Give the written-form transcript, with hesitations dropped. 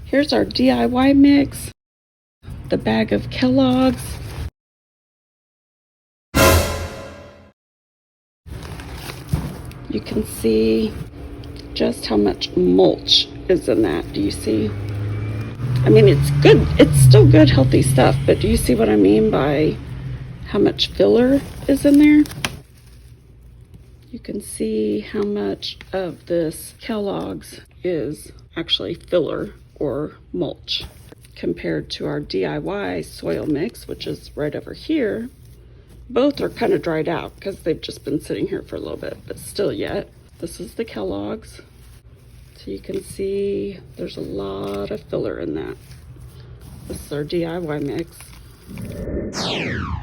Here's our DIY mix, the bag of Kellogg's. You can see just how much mulch is in that. Do you see? I mean, it's good. It's still good, healthy stuff, but do you see what I mean by how much filler is in there? You can see how much of this Kellogg's is actually filler or mulch compared to our DIY soil mix, which is right over here. Both are kind of dried out because they've just been sitting here for a little bit, but still yet. This is the Kellogg's. So you can see there's a lot of filler in that. This is our DIY mix.